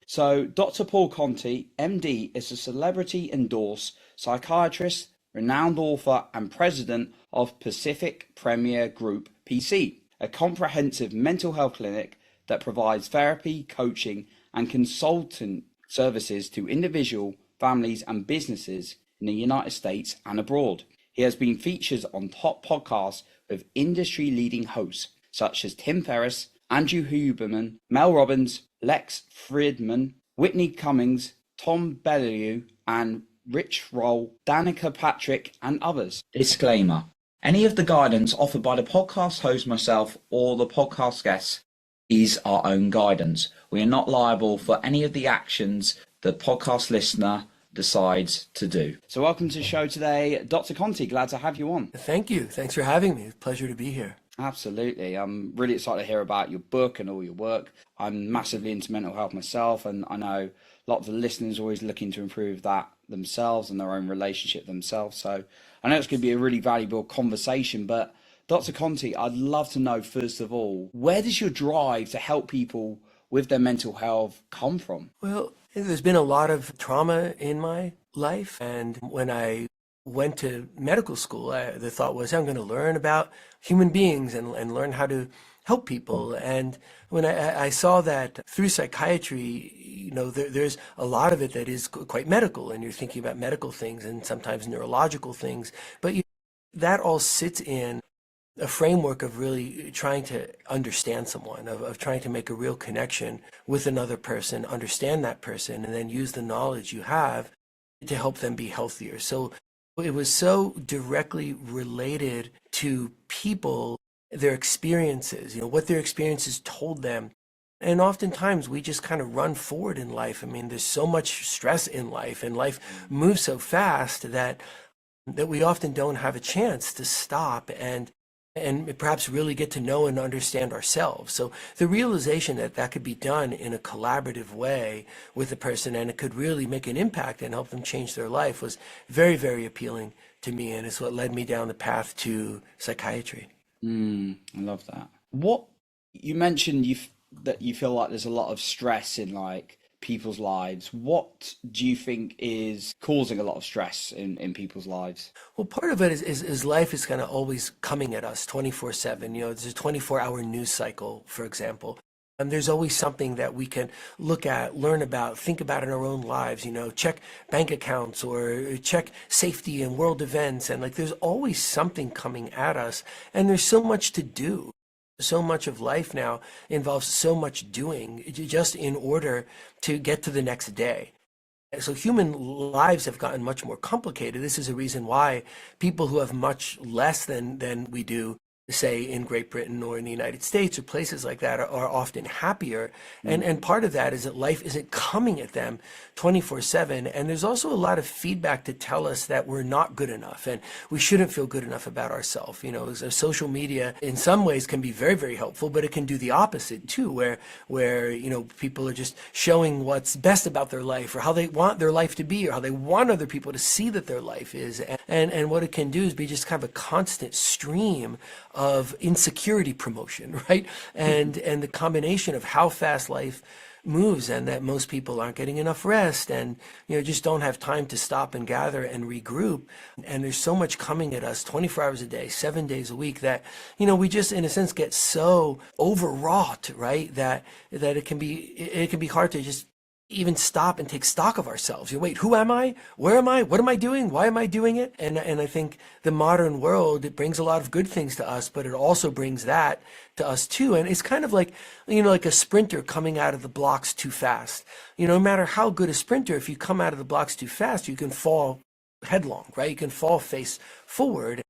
So, Dr. Paul Conti, MD, is a celebrity endorsed psychiatrist, renowned author, and president of Pacific Premier Group PC, a comprehensive mental health clinic that provides therapy, coaching, and consultant services to individual, families, and businesses in the United States and abroad. He has been featured on top podcasts with industry leading hosts such as Tim Ferriss, Andrew Huberman, Mel Robbins, Lex Fridman, Whitney Cummings, Tom Bellew, and Rich Roll, Danica Patrick, and others. Disclaimer. Any of the guidance offered by the podcast host, myself, or the podcast guests is our own guidance. We are not liable for any of the actions the podcast listener decides to do. So welcome to the show today, Dr. Conti. Glad to have you on. Thank you. Thanks for having me. It's a pleasure to be here. Absolutely. I'm really excited to hear about your book and all your work. I'm massively into mental health myself, and I know a lot of the listeners are always looking to improve that themselves and their own relationship themselves. So I know it's going to be a really valuable conversation, but Dr. Conti, I'd love to know, first of all, where does your drive to help people with their mental health come from? Well, there's been a lot of trauma in my life, and when I went to medical school, the thought was I'm going to learn about human beings and learn how to help people. And when I saw that through psychiatry, there's a lot of it that is quite medical, and you're thinking about medical things and sometimes neurological things, but that all sits in a framework of really trying to understand someone, of trying to make a real connection with another person, understand that person, and then use the knowledge you have to help them be healthier. So it was so directly related to people, their experiences, what their experiences told them. And oftentimes we just kind of run forward in life. I mean, there's so much stress in life, and life moves so fast that we often don't have a chance to stop and perhaps really get to know and understand ourselves. So the realization that that could be done in a collaborative way with a person, and it could really make an impact and help them change their life, was very, very appealing to me, and it's what led me down the path to psychiatry. I love that. What you mentioned, that you feel like there's a lot of stress in people's lives. What do you think is causing a lot of stress in people's lives? Well, part of it is life is kind of always coming at us 24/7. There's a 24-hour news cycle, for example. And there's always something that we can look at, learn about, think about in our own lives, check bank accounts or check safety and world events. And there's always something coming at us, and there's so much to do. So much of life now involves so much doing just in order to get to the next day. So human lives have gotten much more complicated. This is a reason why people who have much less than we do, say in Great Britain or in the United States or places like that, are often happier. And part of that is that life isn't coming at them 24/7. And there's also a lot of feedback to tell us that we're not good enough and we shouldn't feel good enough about ourselves. So social media in some ways can be very, very helpful, but it can do the opposite too, where people are just showing what's best about their life or how they want their life to be or how they want other people to see that their life is. And what it can do is be just kind of a constant stream of insecurity promotion, right? And the combination of how fast life moves, and that most people aren't getting enough rest, and just don't have time to stop and gather and regroup. And there's so much coming at us 24 hours a day, 7 days a week, that we just in a sense get so overwrought, right? That it can be hard to just even stop and take stock of ourselves. Wait, who am I? Where am I? What am I doing? Why am I doing it? And I think the modern world, it brings a lot of good things to us, but it also brings that to us too. And it's kind of like, like a sprinter coming out of the blocks too fast. No matter how good a sprinter, if you come out of the blocks too fast, you can fall headlong, right? You can fall face forward.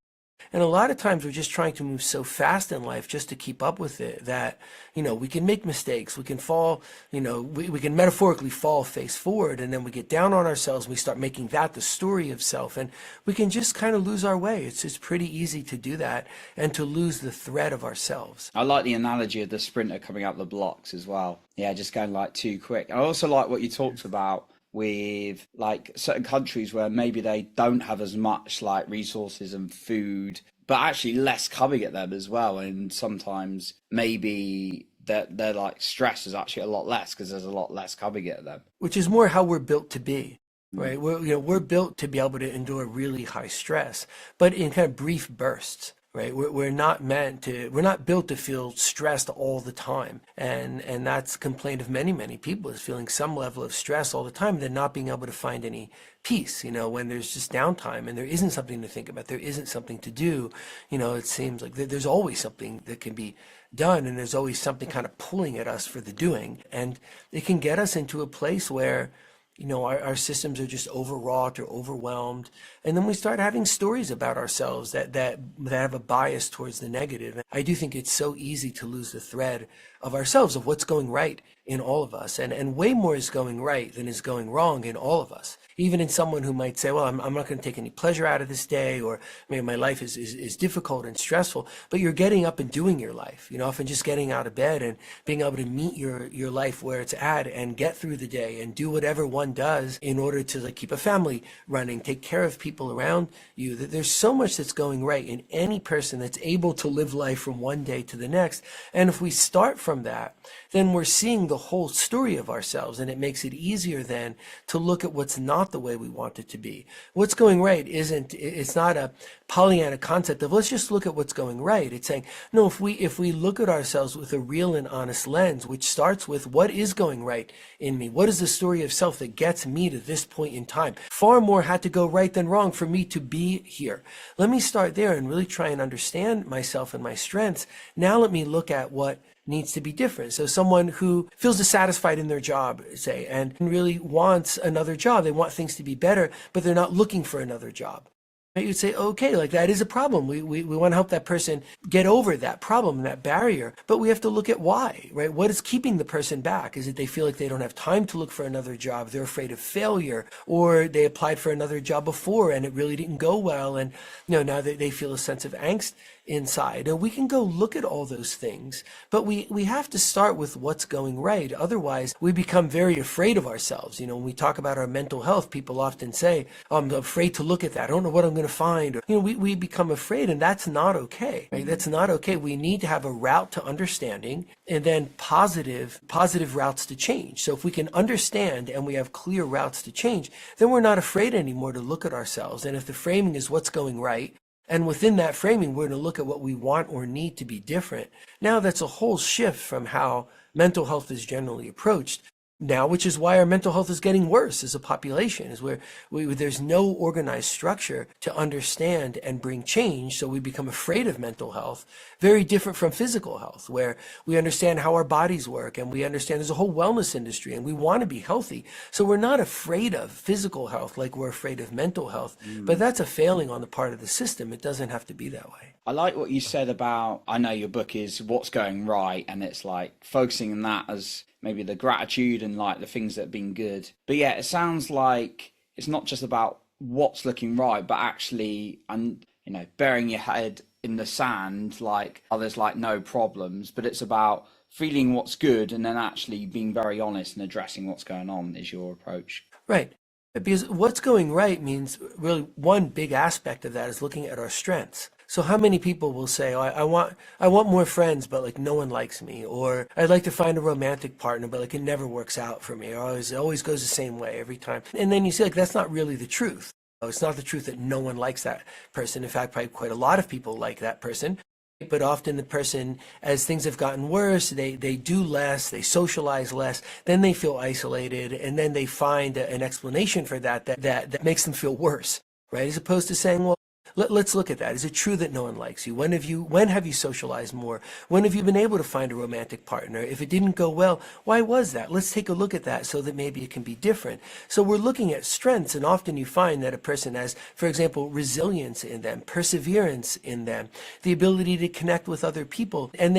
And a lot of times we're just trying to move so fast in life just to keep up with it that, we can make mistakes. We can fall, we can metaphorically fall face forward, and then we get down on ourselves and we start making that the story of self. And we can just kind of lose our way. It's pretty easy to do that and to lose the thread of ourselves. I like the analogy of the sprinter coming out the blocks as well. Yeah, just going too quick. I also like what you talked about with certain countries where maybe they don't have as much resources and food, but actually less coming at them as well. And sometimes maybe their like stress is actually a lot less because there's a lot less coming at them. Which is more how we're built to be, right? We're built to be able to endure really high stress, but in kind of brief bursts. Right, we're not built to feel stressed all the time, and that's a complaint of many people, is feeling some level of stress all the time, and then not being able to find any peace. When there's just downtime and there isn't something to think about, there isn't something to do. It seems like there's always something that can be done, and there's always something kind of pulling at us for the doing, and it can get us into a place where our systems are just overwrought or overwhelmed. And then we start having stories about ourselves that have a bias towards the negative. I do think it's so easy to lose the thread of ourselves, of what's going right in all of us. And way more is going right than is going wrong in all of us. Even in someone who might say, well, I'm not going to take any pleasure out of this day, or maybe my life is difficult and stressful, but you're getting up and doing your life, often just getting out of bed and being able to meet your life where it's at and get through the day and do whatever one does in order to keep a family running, take care of people around you. There's so much that's going right in any person that's able to live life from one day to the next. And if we start from that, then we're seeing the whole story of ourselves, and it makes it easier then to look at what's not the way we want it to be. What's going right it's not a Pollyanna concept of let's just look at what's going right. It's saying, no, if we look at ourselves with a real and honest lens, which starts with what is going right in me, what is the story of self that gets me to this point in time? Far more had to go right than wrong for me to be here. Let me start there and really try and understand myself and my strengths. Now let me look at what needs to be different. So someone who feels dissatisfied in their job, say, and really wants another job, they want things to be better, but they're not looking for another job. You'd say, okay, that is a problem. We want to help that person get over that problem, that barrier, but we have to look at why, right? What is keeping the person back? Is it they feel like they don't have time to look for another job? They're afraid of failure, or they applied for another job before and it really didn't go well, and now they feel a sense of angst inside. And we can go look at all those things, but we have to start with what's going right. Otherwise, we become very afraid of ourselves. When we talk about our mental health, people often say, I'm afraid to look at that. I don't know what I'm going to find. We become afraid, and that's not okay, right? That's not okay. We need to have a route to understanding, and then positive routes to change. So if we can understand and we have clear routes to change, then we're not afraid anymore to look at ourselves. And if the framing is what's going right, and within that framing, we're going to look at what we want or need to be different. Now that's a whole shift from how mental health is generally approached now, which is why our mental health is getting worse as a population, is where there's no organized structure to understand and bring change. So we become afraid of mental health, very different from physical health, where we understand how our bodies work and we understand there's a whole wellness industry and we want to be healthy. So we're not afraid of physical health like we're afraid of mental health, but that's a failing on the part of the system. It doesn't have to be that way. I like what you said about, I know your book is What's Going Right, and it's focusing on that as maybe the gratitude and the things that have been good. But yeah, it sounds like it's not just about what's looking right, but actually, burying your head in the sand, there's no problems, but it's about feeling what's good and then actually being very honest and addressing what's going on is your approach. Right. Because what's going right means really one big aspect of that is looking at our strengths. So how many people will say, oh, I want more friends, but no one likes me, or I'd like to find a romantic partner, but it never works out for me, or it always goes the same way every time. And then you see that's not really the truth. It's not the truth that no one likes that person. In fact, probably quite a lot of people like that person. But often the person, as things have gotten worse, they do less, they socialize less, then they feel isolated, and then they find an explanation for that makes them feel worse, right? As opposed to saying, well, let's look at that. Is it true that no one likes you? When have you socialized more? When have you been able to find a romantic partner? If it didn't go well, why was that? Let's take a look at that so that maybe it can be different. So we're looking at strengths, and often you find that a person has, for example, resilience in them, perseverance in them, the ability to connect with other people, and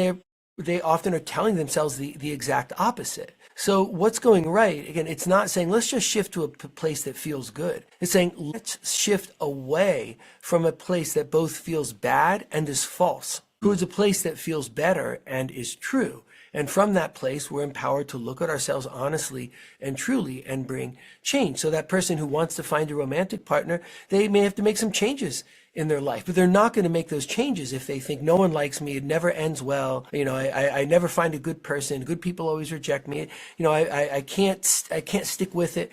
they often are telling themselves the exact opposite. So what's going right, again, it's not saying let's just shift to a place that feels good. It's saying let's shift away from a place that both feels bad and is false, towards a place that feels better and is true. And from that place, we're empowered to look at ourselves honestly and truly and bring change. So that person who wants to find a romantic partner, they may have to make some changes in their life, but they're not going to make those changes if they think no one likes me, it never ends well, I never find a good person, good people always reject me, I can't stick with it.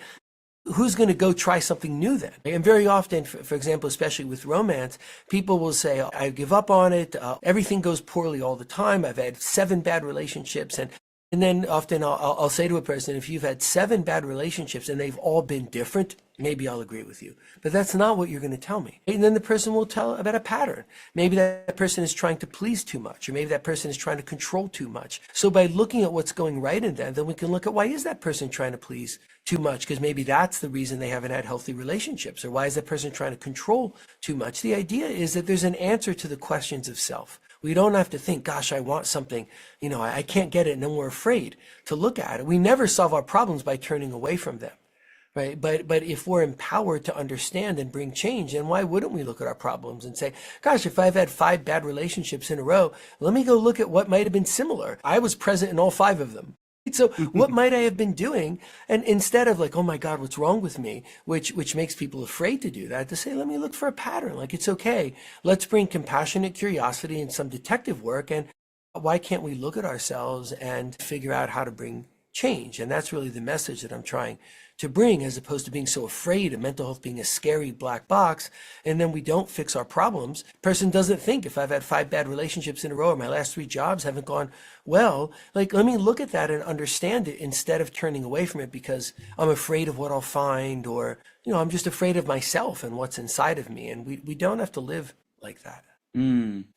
Who's going to go try something new then? And very often, for example, especially with romance, people will say, I give up on it, everything goes poorly all the time, I've had 7 bad relationships, and then often I'll say to a person, if you've had 7 bad relationships and they've all been different, maybe I'll agree with you. But that's not what you're going to tell me. And then the person will tell about a pattern. Maybe that person is trying to please too much, or maybe that person is trying to control too much. So by looking at what's going right in them, then we can look at why is that person trying to please too much? Because maybe that's the reason they haven't had healthy relationships. Or why is that person trying to control too much? The idea is that there's an answer to the questions of self. We don't have to think, gosh, I want something, I can't get it, and then we're afraid to look at it. We never solve our problems by turning away from them, right? But if we're empowered to understand and bring change, then why wouldn't we look at our problems and say, gosh, if I've had 5 bad relationships in a row, let me go look at what might have been similar. I was present in all 5 of them. So what might I have been doing? And instead of like, oh my God, what's wrong with me? Which makes people afraid to do that, to say, let me look for a pattern. Like, it's okay. Let's bring compassionate curiosity and some detective work. And why can't we look at ourselves and figure out how to bring change? And that's really the message that I'm trying to bring, as opposed to being so afraid of mental health being a scary black box, and then we don't fix our problems. Person doesn't think, if I've had 5 bad relationships in a row or my last 3 jobs haven't gone well, like, let me look at that and understand it instead of turning away from it because I'm afraid of what I'll find, or, I'm just afraid of myself and what's inside of me. And we don't have to live like that.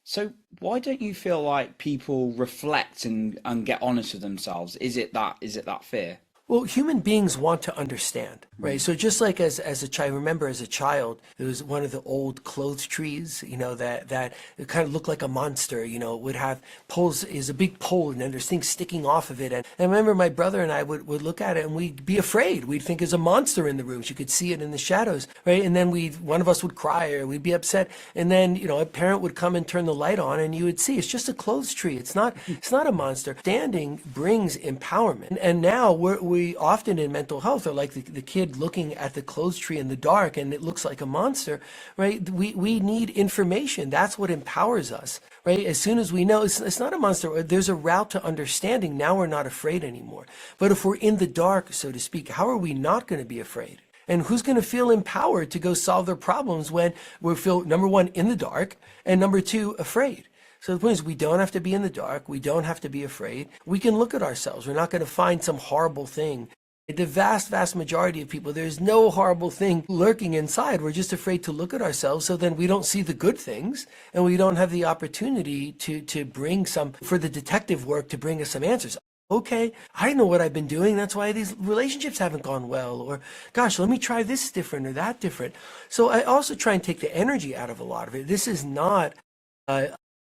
So why don't you feel like people reflect and get honest with themselves? Is it that fear? Well, human beings want to understand, right? So just like as a child, remember as a child, there was one of the old clothes trees, that it kind of looked like a monster, it would have poles, is a big pole, and then there's things sticking off of it. And I remember my brother and I would look at it and we'd be afraid. We'd think there's a monster in the room. You could see it in the shadows, right? And then one of us would cry or we'd be upset. And then, a parent would come and turn the light on and you would see it's just a clothes tree. It's not a monster. Standing brings empowerment. And now we often in mental health are like the kid looking at the clothes tree in the dark and it looks like a monster, right? We need information. That's what empowers us, right? As soon as we know it's not a monster, there's a route to understanding. Now we're not afraid anymore. But if we're in the dark, so to speak, how are we not going to be afraid? And who's going to feel empowered to go solve their problems when we feel, number 1, in the dark, and number 2, afraid? So the point is, we don't have to be in the dark. We don't have to be afraid. We can look at ourselves. We're not going to find some horrible thing. The vast, vast majority of people, there's no horrible thing lurking inside. We're just afraid to look at ourselves. So then we don't see the good things, and we don't have the opportunity to bring for the detective work to bring us some answers. Okay, I know what I've been doing. That's why these relationships haven't gone well. Or, gosh, let me try this different or that different. So I also try and take the energy out of a lot of it. This is not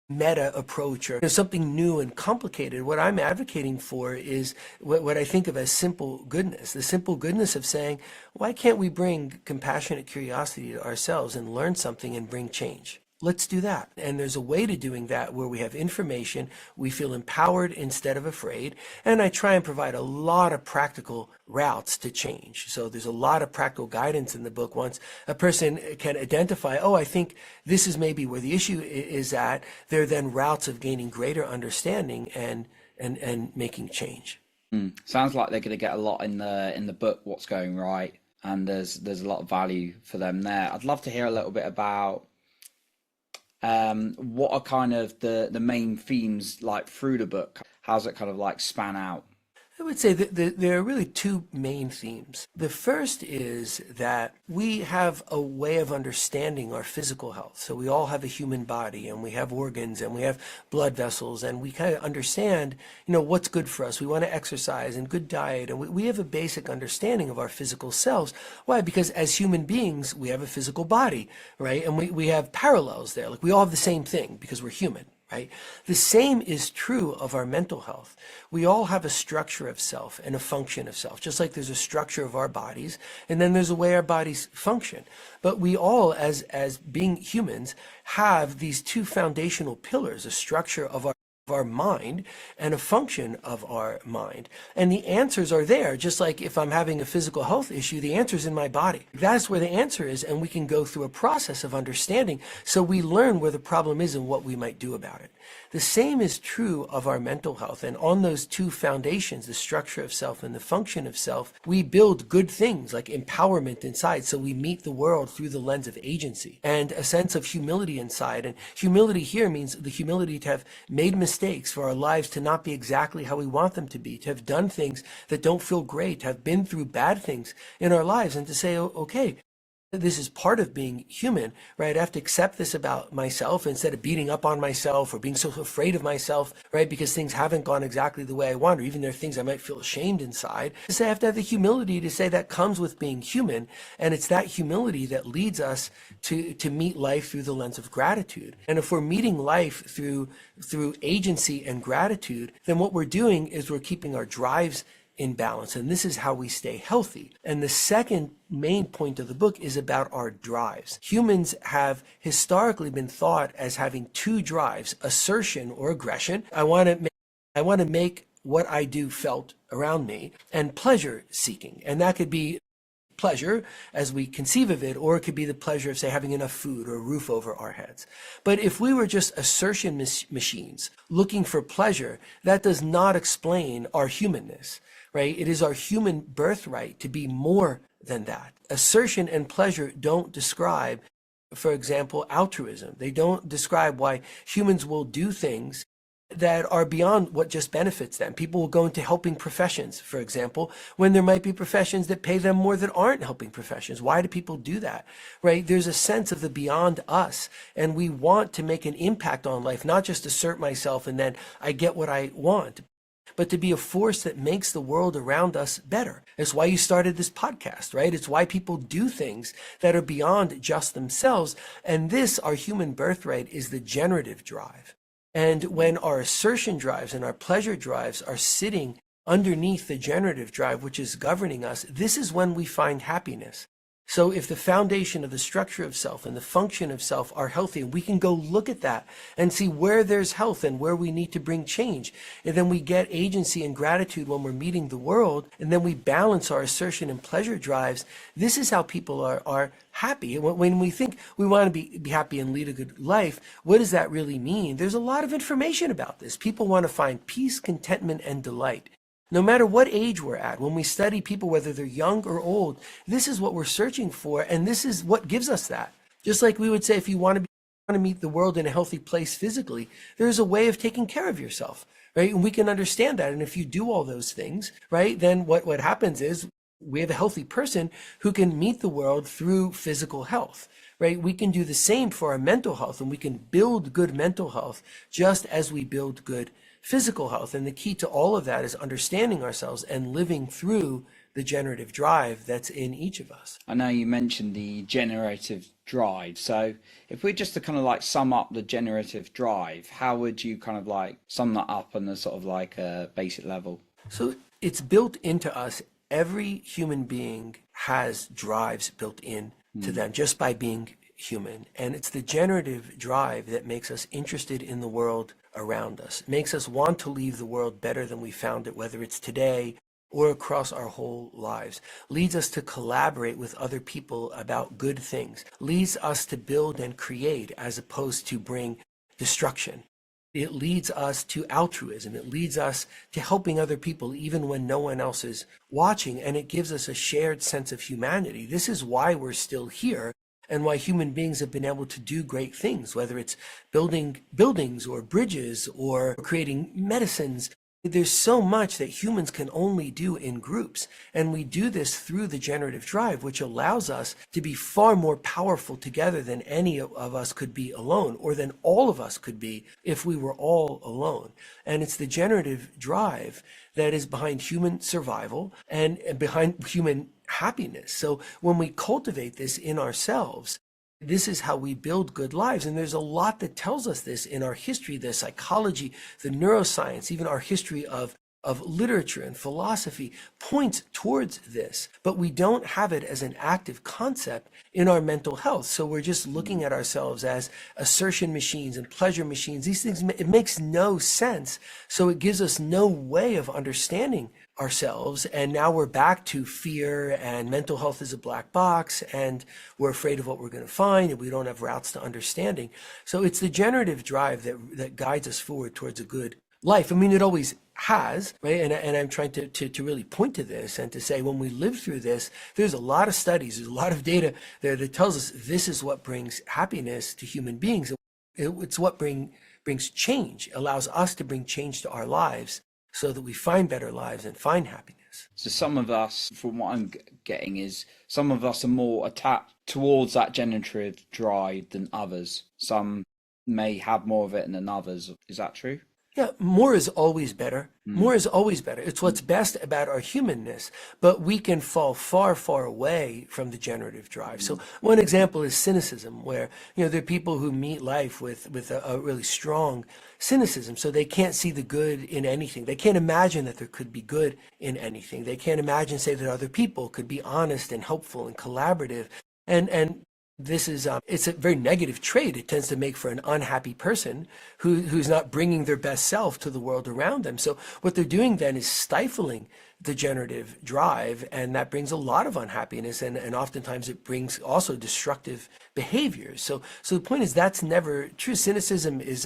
meta approach or something new and complicated. What I'm advocating for is what I think of as simple goodness, the simple goodness of saying, why can't we bring compassionate curiosity to ourselves and learn something and bring change? Let's do that. And there's a way to doing that where we have information, we feel empowered instead of afraid, and I try and provide a lot of practical routes to change. So there's a lot of practical guidance in the book. Once a person can identify, oh, I think this is maybe where the issue is at, there are then routes of gaining greater understanding and making change. Sounds like they're going to get a lot in the book, what's going right, and there's a lot of value for them there. I'd love to hear a little bit about what are kind of the main themes like through the book? How's it kind of like span out? I would say that there are really 2 main themes. The first is that we have a way of understanding our physical health. So we all have a human body and we have organs and we have blood vessels and we kind of understand, what's good for us. We want to exercise and good diet, and we have a basic understanding of our physical selves. Why? Because as human beings, we have a physical body, right? And we have parallels there. Like we all have the same thing because we're human. Right? The same is true of our mental health. We all have a structure of self and a function of self, just like there's a structure of our bodies, and then there's a way our bodies function. But we all, as being humans, have these 2 foundational pillars, a structure of our our mind and a function of our mind. And the answers are there, just like if I'm having a physical health issue, the answer's in my body. That's where the answer is, and we can go through a process of understanding so we learn where the problem is and what we might do about it. The same is true of our mental health, and on those two foundations, the structure of self and the function of self, we build good things like empowerment inside, so we meet the world through the lens of agency, and a sense of humility inside. And humility here means the humility to have made mistakes, for our lives to not be exactly how we want them to be, to have done things that don't feel great, to have been through bad things in our lives, and to say, okay, this is part of being human, right? I have to accept this about myself instead of beating up on myself or being so afraid of myself, right? Because things haven't gone exactly the way I want, or even there are things I might feel ashamed inside. So I have to have the humility to say that comes with being human. And it's that humility that leads us to meet life through the lens of gratitude. And if we're meeting life through agency and gratitude, then what we're doing is we're keeping our drives in balance. And this is how we stay healthy. And the second main point of the book is about our drives. Humans have historically been thought as having two drives: assertion or aggression. I want to make what I do felt around me, and pleasure seeking. And that could be pleasure as we conceive of it, or it could be the pleasure of, say, having enough food or a roof over our heads. But if we were just assertion machines looking for pleasure, that does not explain our humanness, right? It is our human birthright to be more than that. Assertion and pleasure don't describe, for example, altruism. They don't describe why humans will do things that are beyond what just benefits them. People will go into helping professions, for example, when there might be professions that pay them more that aren't helping professions. Why do people do that, right? There's a sense of the beyond us, and we want to make an impact on life, not just assert myself and then I get what I want, but to be a force that makes the world around us better. It's why you started this podcast, right? It's why people do things that are beyond just themselves. And this, our human birthright, is the generative drive. And when our assertion drives and our pleasure drives are sitting underneath the generative drive, which is governing us, this is when we find happiness. So if the foundation of the structure of self and the function of self are healthy, we can go look at that and see where there's health and where we need to bring change. And then we get agency and gratitude when we're meeting the world, and then we balance our assertion and pleasure drives. This is how people are happy. When we think we want to be happy and lead a good life, what does that really mean? There's a lot of information about this. People want to find peace, contentment, and delight. No matter what age we're at, when we study people, whether they're young or old, this is what we're searching for, and this is what gives us that. Just like we would say, if you want to meet the world in a healthy place physically, there's a way of taking care of yourself, right? And we can understand that. And if you do all those things, right, then what happens is we have a healthy person who can meet the world through physical health, right? We can do the same for our mental health, and we can build good mental health just as we build good physical health. And the key to all of that is understanding ourselves and living through the generative drive that's in each of us. I know you mentioned the generative drive. So if we're just to kind of like sum up the generative drive, how would you kind of like sum that up on a sort of like a basic level? So it's built into us. Every human being has drives built in to them just by being human. And it's the generative drive that makes us interested in the world around us, makes us want to leave the world better than we found it, whether it's today or across our whole lives, leads us to collaborate with other people about good things, leads us to build and create as opposed to bring destruction. It leads us to altruism. It leads us to helping other people even when no one else is watching, and it gives us a shared sense of humanity. This is why we're still here, and why human beings have been able to do great things, whether it's building buildings or bridges or creating medicines. There's so much that humans can only do in groups, and we do this through the generative drive, which allows us to be far more powerful together than any of us could be alone, or than all of us could be if we were all alone. And it's the generative drive that is behind human survival and behind human happiness. So when we cultivate this in ourselves, this is how we build good lives. And there's a lot that tells us this in our history, the psychology, the neuroscience, even our history of of literature and philosophy points towards this, but we don't have it as an active concept in our mental health. So we're just looking at ourselves as assertion machines and pleasure machines. These things, it makes no sense. So it gives us no way of understanding ourselves. And now we're back to fear, and mental health is a black box, and we're afraid of what we're going to find, and we don't have routes to understanding. So it's the generative drive that guides us forward towards a good life. I mean, it always has, right? And I'm trying to really point to this and to say, when we live through this, there's a lot of studies, there's a lot of data there that tells us this is what brings happiness to human beings. It's what brings change, allows us to bring change to our lives so that we find better lives and find happiness. So some of us, from what I'm getting, is some of us are more attached towards that generative drive than others. Some may have more of it than others. Is that true? Yeah, more is always better. More is always better. It's what's best about our humanness, but we can fall far, far away from the generative drive. So one example is cynicism, where, there are people who meet life with a really strong cynicism. So they can't see the good in anything. They can't imagine that there could be good in anything. They can't imagine, say, that other people could be honest and helpful and collaborative. And this is it's a very negative trait. It tends to make for an unhappy person who's not bringing their best self to the world around them. So what they're doing then is stifling the generative drive, and that brings a lot of unhappiness, and oftentimes it brings also destructive behaviors. So the point is, that's never true. Cynicism is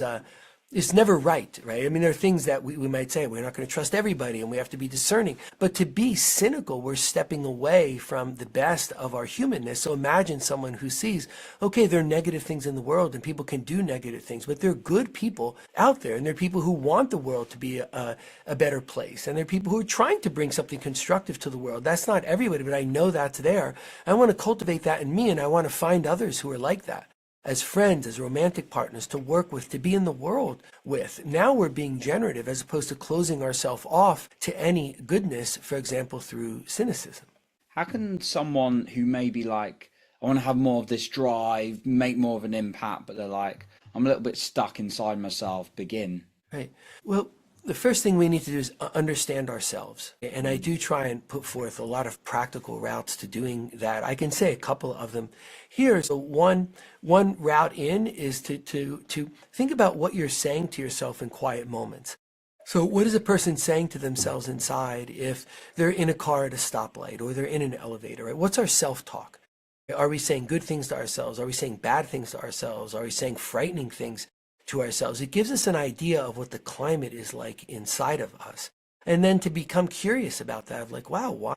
it's never right? I mean, there are things that we might say, we're not going to trust everybody and we have to be discerning. But to be cynical, we're stepping away from the best of our humanness. So imagine someone who sees, okay, there are negative things in the world and people can do negative things, but there are good people out there, and there are people who want the world to be a better place. And there are people who are trying to bring something constructive to the world. That's not everybody, but I know that's there. I want to cultivate that in me, and I want to find others who are like that, as friends, as romantic partners, to work with, to be in the world with. Now we're being generative as opposed to closing ourselves off to any goodness, for example, through cynicism. How can someone who may be like, I want to have more of this drive, make more of an impact, but they're like, I'm a little bit stuck inside myself, begin? Right. Well, the first thing we need to do is understand ourselves. And I do try and put forth a lot of practical routes to doing that. I can say a couple of them here. So one route in is to think about what you're saying to yourself in quiet moments. So what is a person saying to themselves inside if they're in a car at a stoplight or they're in an elevator, right? What's our self-talk? Are we saying good things to ourselves? Are we saying bad things to ourselves? Are we saying frightening things to ourselves? It gives us an idea of what the climate is like inside of us. And then to become curious about that, like, wow,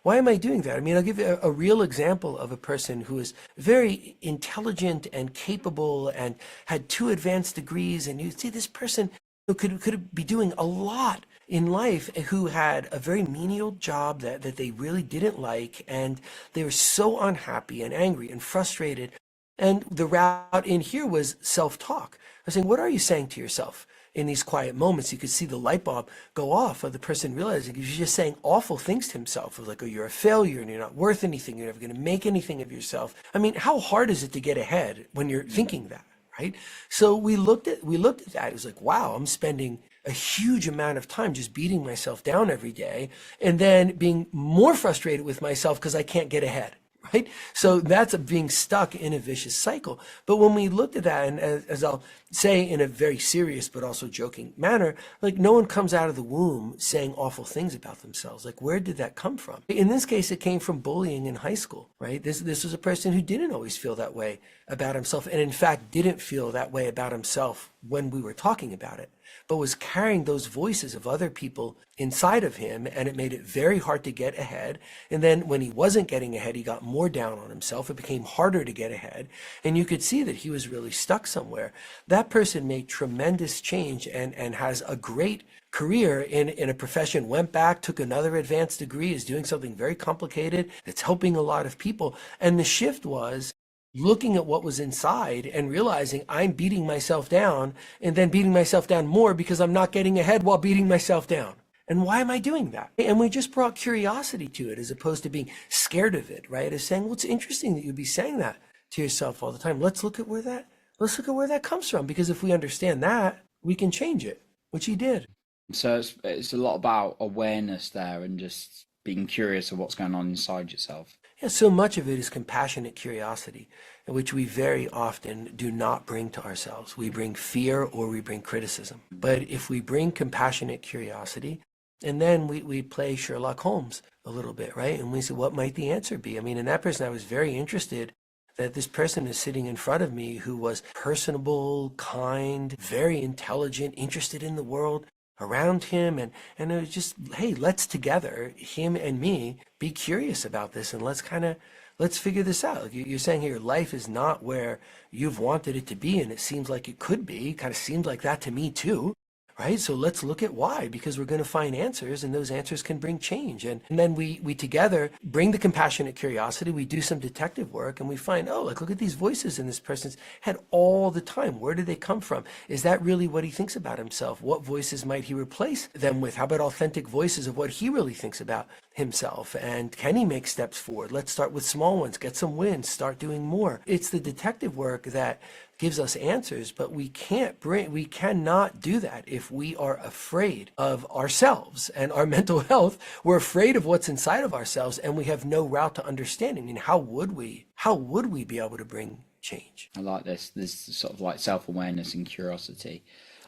why am I doing that? I mean, I'll give you a real example of a person who is very intelligent and capable and had 2 advanced degrees. And you see this person who could be doing a lot in life, who had a very menial job that they really didn't like. And they were so unhappy and angry and frustrated. And the route in here was self-talk. I was saying, what are you saying to yourself in these quiet moments? You could see the light bulb go off of the person realizing he's just saying awful things to himself. It was like, oh, you're a failure and you're not worth anything. You're never going to make anything of yourself. I mean, how hard is it to get ahead when you're thinking that, right? So we looked at that. It was like, wow, I'm spending a huge amount of time just beating myself down every day and then being more frustrated with myself because I can't get ahead. Right? So that's being stuck in a vicious cycle. But when we looked at that, and as I'll say in a very serious but also joking manner, like, no one comes out of the womb saying awful things about themselves. Like, where did that come from? In this case, it came from bullying in high school, right? This was a person who didn't always feel that way about himself, and in fact didn't feel that way about himself when we were talking about it, but was carrying those voices of other people inside of him, and it made it very hard to get ahead. And then when he wasn't getting ahead, he got more down on himself. It became harder to get ahead, and you could see that he was really stuck somewhere. That person made tremendous change and has a great career in a profession, went back, took another advanced degree, is doing something very complicated that's helping a lot of people. And the shift was looking at what was inside and realizing I'm beating myself down, and then beating myself down more because I'm not getting ahead while beating myself down. And why am I doing that? And we just brought curiosity to it as opposed to being scared of it, right? As saying, well, it's interesting that you'd be saying that to yourself all the time. Let's look at where that comes from, because if we understand that, we can change it, which he did. So it's a lot about awareness there and just being curious of what's going on inside yourself. Yeah, so much of it is compassionate curiosity, which we very often do not bring to ourselves. We bring fear or we bring criticism. But if we bring compassionate curiosity, and then we play Sherlock Holmes a little bit, right? And we say, what might the answer be? I mean, in that person, I was very interested that this person is sitting in front of me who was personable, kind, very intelligent, interested in the world around him. And it was just, hey, let's together, him and me, be curious about this and let's figure this out. You're saying here, life is not where you've wanted it to be, and it seems like it could be. Kind of seems like that to me too. Right? So let's look at why, because we're going to find answers, and those answers can bring change. And then we together bring the compassionate curiosity, we do some detective work, and we find, oh, like, look at these voices in this person's head all the time. Where did they come from? Is that really what he thinks about himself? What voices might he replace them with? How about authentic voices of what he really thinks about himself? And can he make steps forward? Let's start with small ones, get some wins, start doing more. It's the detective work that gives us answers, but we cannot do that if we are afraid of ourselves and our mental health. We're afraid of what's inside of ourselves, and we have no route to understanding. And how would we be able to bring change? I like this sort of like self-awareness and curiosity.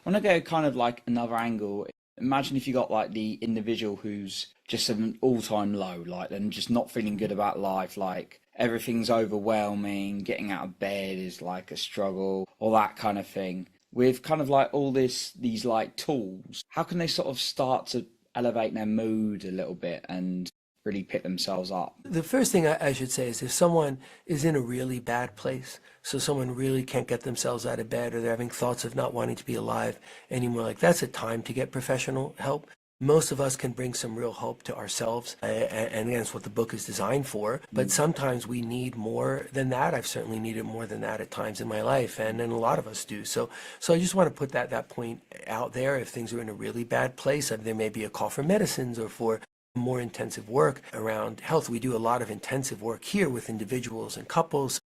I want to go kind of like another angle. Imagine if you got like the individual who's just an all-time low, like, and just not feeling good about life, like everything's overwhelming, getting out of bed is like a struggle, all that kind of thing. With kind of like all these like tools, how can they sort of start to elevate their mood a little bit and really pick themselves up? The first thing I should say is if someone is in a really bad place, so someone really can't get themselves out of bed, or they're having thoughts of not wanting to be alive anymore, like, that's a time to get professional help. Most of us can bring some real hope to ourselves, and that's what the book is designed for. But sometimes we need more than that. I've certainly needed more than that at times in my life, and a lot of us do. So I just want to put that point out there. If things are in a really bad place, there may be a call for medicines or for more intensive work around health. We do a lot of intensive work here with individuals and couples.